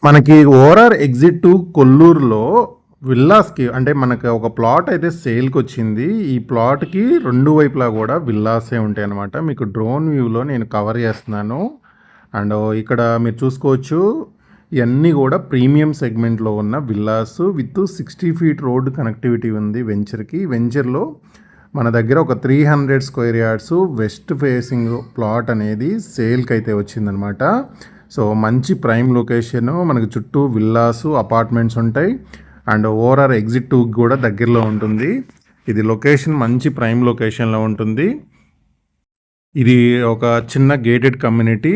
మనకి ORR exit to కొల్లూరులో విల్లాస్కి అంటే మనకి ఒక ప్లాట్ అయితే సేల్కి వచ్చింది. ఈ ప్లాట్కి రెండు వైపులా కూడా విల్లాసే ఉంటాయి అన్నమాట. మీకు డ్రోన్ వ్యూలో నేను కవర్ చేస్తున్నాను. అండ్ ఇక్కడ మీరు చూసుకోవచ్చు, ఇవన్నీ కూడా ప్రీమియం సెగ్మెంట్లో ఉన్న villas with 60 feet road connectivity ఉంది వెంచర్కి. వెంచర్లో మన దగ్గర ఒక 300 square yards west facing plot అనేది సేల్కి అయితే వచ్చిందనమాట. సో మంచి ప్రైమ్ లొకేషను, మనకి చుట్టూ విల్లాసు అపార్ట్మెంట్స్ ఉంటాయి. అండ్ ఓఆర్ఆర్ ఎగ్జిట్ 2 కూడా దగ్గరలో ఉంటుంది. ఇది లొకేషన్ మంచి ప్రైమ్ లొకేషన్లో ఉంటుంది. ఇది ఒక చిన్న gated community,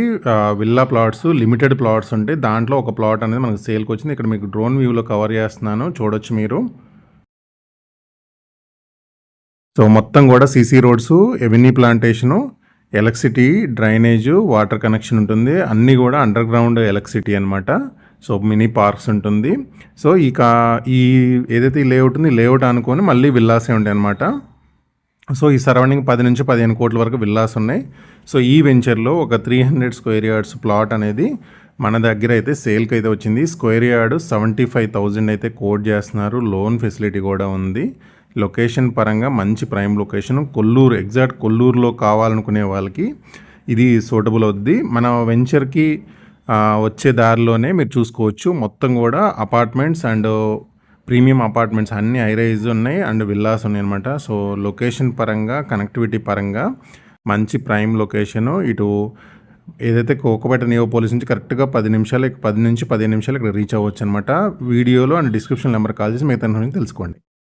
villa plots, limited plots ఉంటాయి. దాంట్లో ఒక ప్లాట్ అనేది మనకు సేల్కి వచ్చింది. ఇక్కడ మీకు డ్రోన్ వ్యూలో కవర్ చేస్తున్నాను, చూడొచ్చు మీరు. సో మొత్తం కూడా CC roads, avenue plantation, electricity, drainage, water connection ఉంటుంది. అన్నీ కూడా అండర్ గ్రౌండ్ ఎలక్ట్రిసిటీ అనమాట. సో మినీ పార్క్స్ ఉంటుంది. సో ఈ ఏదైతే ఈ లేఅవుట్ ఉంది, లేఅవుట్ అనుకొని మళ్ళీ విల్లాసే ఉంటాయి అనమాట. సో ఈ సరౌండింగ్ 10 నుంచి 15 కోట్ల వరకు విల్లాస్ ఉన్నాయి. సో ఈ వెంచర్లో ఒక 300 స్క్వేర్ యార్డ్స్ ప్లాట్ అనేది మన దగ్గర అయితే సేల్కి అయితే వచ్చింది. స్క్వేర్ యార్డ్ 75,000 అయితే కోట్ చేస్తున్నారు. లోన్ ఫెసిలిటీ కూడా ఉంది. లొకేషన్ పరంగా మంచి ప్రైమ్ లొకేషన్. కొల్లూరు, ఎగ్జాక్ట్ కొల్లూరులో కావాలనుకునే వాళ్ళకి ఇది సూటబుల్ అవుద్ది. మన వెంచర్కి వచ్చే దారిలోనే మీరు చూసుకోవచ్చు, మొత్తం కూడా అపార్ట్మెంట్స్ అండ్ ప్రీమియం అపార్ట్మెంట్స్ అన్నీ హైరైజ్ ఉన్నాయి అండ్ విల్లాస్ ఉన్నాయి అనమాట. సో లొకేషన్ పరంగా, కనెక్టివిటీ పరంగా మంచి ప్రైమ్ లొకేషను. ఇటు ఏదైతే కోకపేట నియోపోలిస్ నుంచి కరెక్ట్గా 10 నుంచి 15 నిమిషాలు ఇక్కడ రీచ్ అవ్వచ్చు అనమాట. వీడియోలో అండ్ డిస్క్రిప్షన్ నెంబర్ కాల్ చేసి మిగతా తెలుసుకోండి.